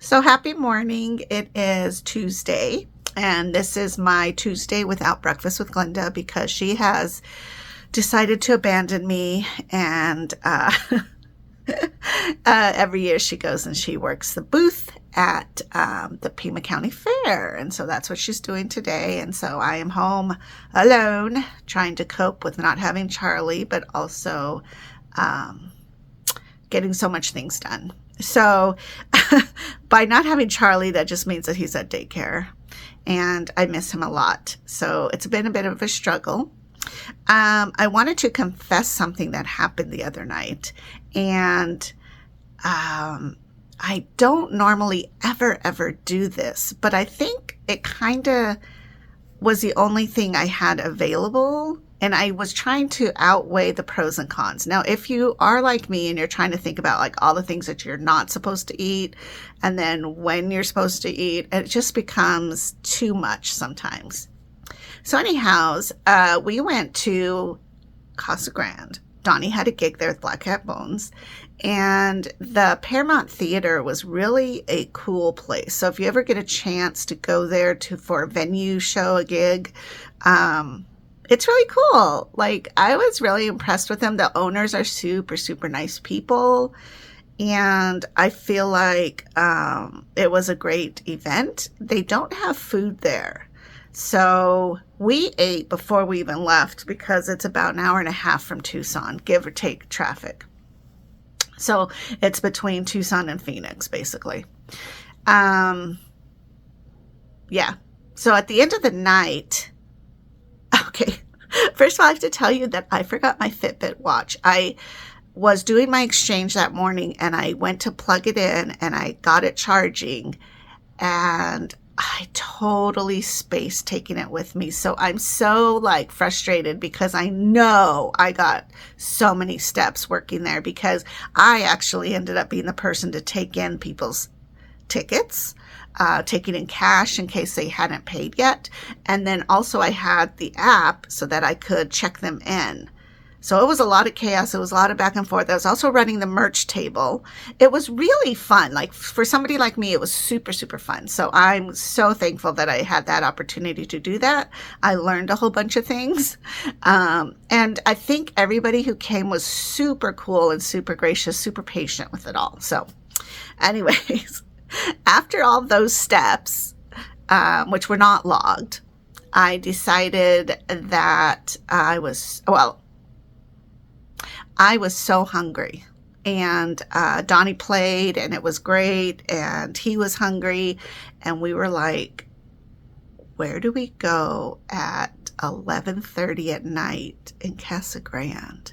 So happy morning. It is Tuesday, and this is my Tuesday without breakfast with Glenda because she has decided to abandon me. And every year she goes and she works the booth at the Pima County Fair. And so that's what she's doing today. And so I am home alone, trying to cope with not having Charlie, but also getting so much things done. So by not having Charlie, that just means that he's at daycare, and I miss him a lot. So it's been a bit of a struggle. I wanted to confess something that happened the other night, and I don't normally ever do this, but I think it kind of was the only thing I had available. And I was trying to outweigh the pros and cons. Now, if you are like me and you're trying to think about like all the things that you're not supposed to eat and then when you're supposed to eat, it just becomes too much sometimes. So anyhow, we went to Casa Grande. Donnie had a gig there with Black Cat Bones, and the Paramount Theater was really a cool place. So if you ever get a chance to go there for a venue show, a gig, it's really cool. Like, I was really impressed with them. The owners are super nice people. And I feel like it was a great event. They don't have food there. So we ate before we even left because it's about an hour and a half from Tucson, give or take traffic. So it's between Tucson and Phoenix, basically. Yeah. So at the end of the night... Okay, first of all, I have to tell you that I forgot my Fitbit watch. I was doing my exchange that morning, and I went to plug it in, and I got it charging, and I totally spaced taking it with me. So I'm so frustrated because I know I got so many steps working there because I actually ended up being the person to take in people's tickets. Taking in cash in case they hadn't paid yet. And then also I had the app so that I could check them in. So it was a lot of chaos. It was a lot of back and forth. I was also running the merch table. It was really fun. Like, for somebody like me, it was super fun. So I'm so thankful that I had that opportunity to do that. I learned a whole bunch of things. And I think everybody who came was super cool and super gracious, super patient with it all. So anyways, after all those steps, which were not logged, I decided that I was so hungry. And Donnie played, and it was great, and he was hungry, and we were like, where do we go at 11:30 at night in Casa Grande?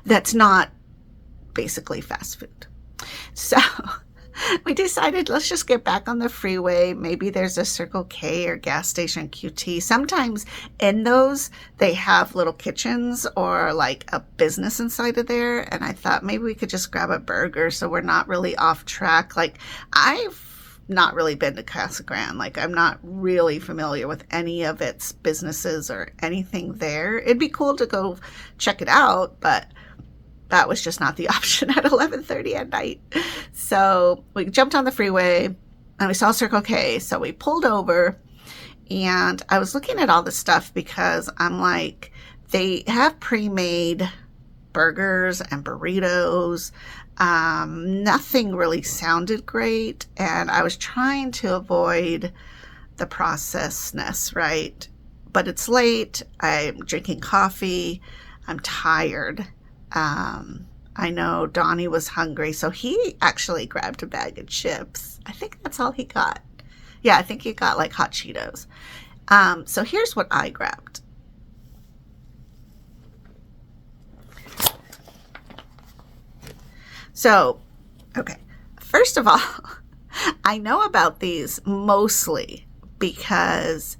That's not basically fast food. So... we decided, let's just get back on the freeway. Maybe there's a Circle K or gas station QT. Sometimes in those, they have little kitchens or like a business inside of there. And I thought maybe we could just grab a burger so we're not really off track. Like, I've not really been to Casa Grande. Like, I'm not really familiar with any of its businesses or anything there. It'd be cool to go check it out, but that was just not the option at 11:30 at night. So we jumped on the freeway and we saw Circle K. So we pulled over, and I was looking at all the stuff because I'm like, they have pre-made burgers and burritos. Nothing really sounded great. And I was trying to avoid the processedness, right? But it's late. I'm drinking coffee. I'm tired. I know Donnie was hungry, so he actually grabbed a bag of chips. I think that's all he got. Yeah, I think he got like hot Cheetos. So here's what I grabbed. So, okay. First of all, I know about these mostly because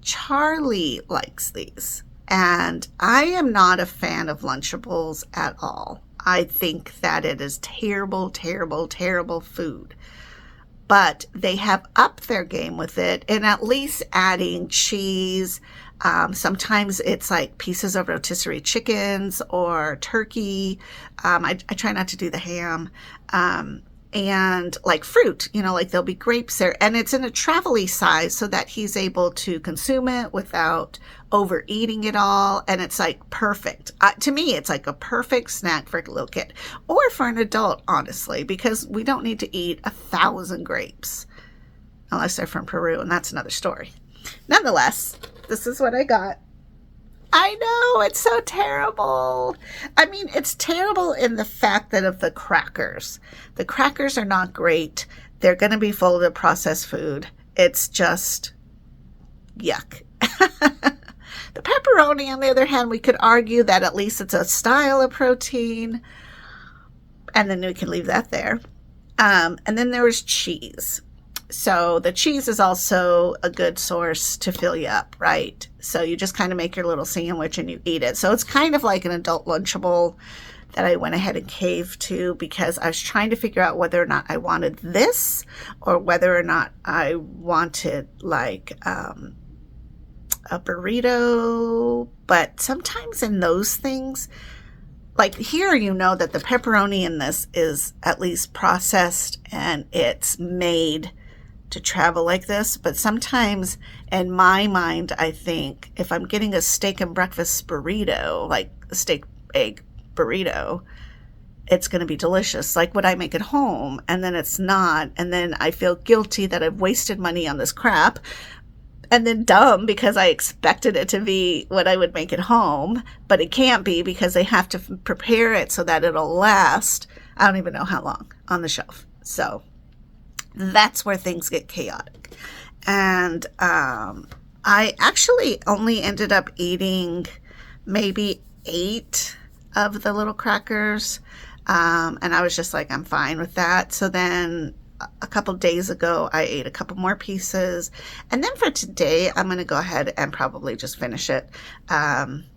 Charlie likes these. And I am not a fan of Lunchables at all. I think that it is terrible food. But they have upped their game with it, and at least adding cheese. Sometimes it's like pieces of rotisserie chickens or turkey. I try not to do the ham. and like fruit, like there'll be grapes there, and it's in a travel-y size so that he's able to consume it without overeating it all. And it's like perfect. To me, it's like a perfect snack for a little kid or for an adult, honestly, because we don't need to eat 1,000 grapes unless they're from Peru, and that's another story. Nonetheless, this is what I got. I know, it's so terrible. I mean, it's terrible in the fact that of the crackers. The crackers are not great. They're going to be full of processed food. It's just yuck. The pepperoni, on the other hand, we could argue that at least it's a style of protein. And then we can leave that there. And then there was cheese. So the cheese is also a good source to fill you up, right? So you just kind of make your little sandwich and you eat it. So it's kind of like an adult Lunchable that I went ahead and caved to, because I was trying to figure out whether or not I wanted this or whether or not I wanted like a burrito. But sometimes in those things, like here, that the pepperoni in this is at least processed and it's made to travel like this. But sometimes in my mind, I think if I'm getting a steak and breakfast burrito, like a steak egg burrito, it's going to be delicious. Like what I make at home, and then it's not. And then I feel guilty that I've wasted money on this crap, and then dumb because I expected it to be what I would make at home, but it can't be because they have to prepare it so that it'll last. I don't even know how long on the shelf. So that's where things get chaotic. And I actually only ended up eating maybe 8 of the little crackers. And I was just like, I'm fine with that. So then a couple days ago, I ate a couple more pieces. And then for today, I'm going to go ahead and probably just finish it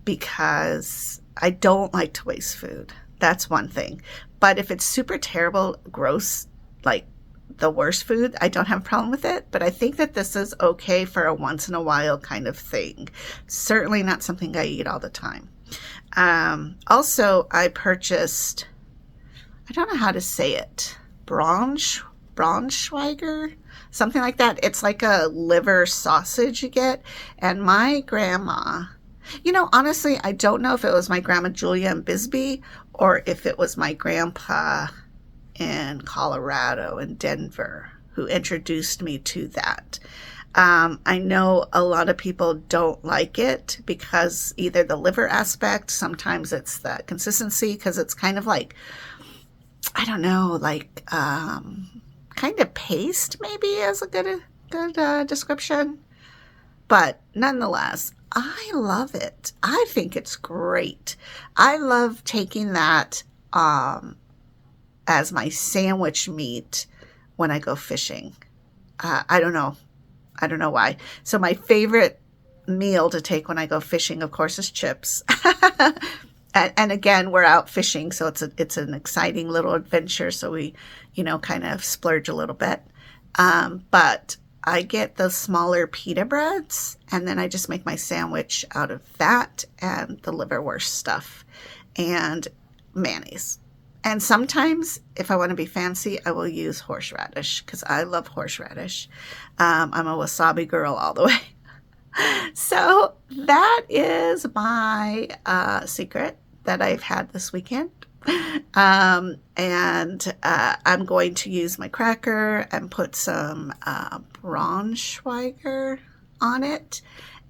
because I don't like to waste food. That's one thing. But if it's super terrible, gross, like the worst food, I don't have a problem with it. But I think that this is okay for a once in a while kind of thing. Certainly not something I eat all the time. Also, I purchased, I don't know how to say it, Braunschweiger, something like that. It's like a liver sausage you get. And my grandma, honestly, I don't know if it was my grandma Julia in Bisbee or if it was my grandpa in Colorado, in Denver, who introduced me to that. I know a lot of people don't like it because either the liver aspect, sometimes it's the consistency, because it's kind of like, I don't know, like kind of paste maybe is a good description. But nonetheless, I love it. I think it's great. I love taking that as my sandwich meat when I go fishing. I don't know why. So my favorite meal to take when I go fishing, of course, is chips. And again, we're out fishing, so it's an exciting little adventure. So we, kind of splurge a little bit. But I get those smaller pita breads, and then I just make my sandwich out of that and the liverwurst stuff and mayonnaise. And sometimes, if I want to be fancy, I will use horseradish because I love horseradish. I'm a wasabi girl all the way. So that is my secret that I've had this weekend. And I'm going to use my cracker and put some Braunschweiger on it,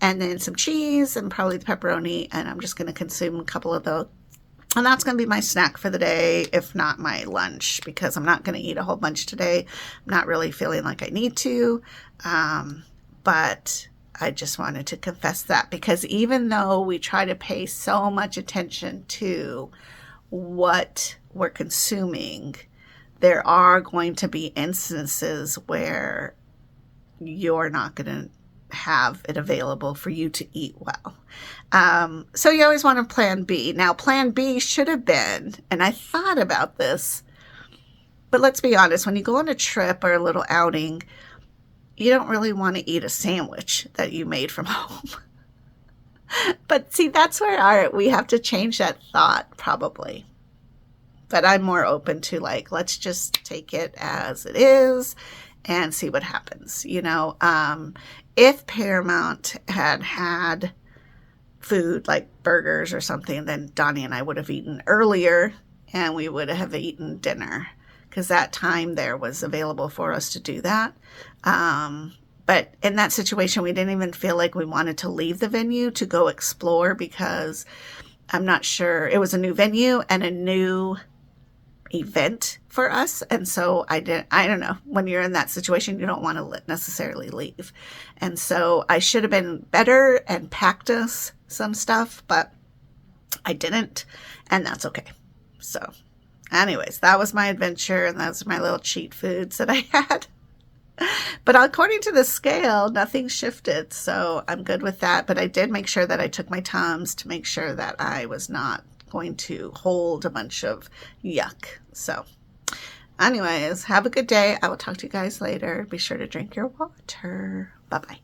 and then some cheese and probably the pepperoni, and I'm just going to consume a couple of those. And that's going to be my snack for the day, if not my lunch, because I'm not going to eat a whole bunch today. I'm not really feeling like I need to, but I just wanted to confess that, because even though we try to pay so much attention to what we're consuming, there are going to be instances where you're not going to have it available for you to eat well. So you always want a plan B. Now, plan B should have been, and I thought about this, but let's be honest, when you go on a trip or a little outing, you don't really want to eat a sandwich that you made from home. But see, that's where we have to change that thought, probably. But I'm more open to like, let's just take it as it is and see what happens. If Paramount had food like burgers or something, then Donnie and I would have eaten earlier and we would have eaten dinner because that time there was available for us to do that. But in that situation, we didn't even feel like we wanted to leave the venue to go explore because I'm not sure. It was a new venue and a new event for us. And so I don't know. When you're in that situation, you don't want to necessarily leave. And so I should have been better and packed us some stuff, but I didn't. And that's okay. So anyways, that was my adventure. And that's my little cheat foods that I had. But according to the scale, nothing shifted. So I'm good with that. But I did make sure that I took my Tums to make sure that I was not going to hold a bunch of yuck. So anyways, have a good day. I will talk to you guys later. Be sure to drink your water. Bye-bye.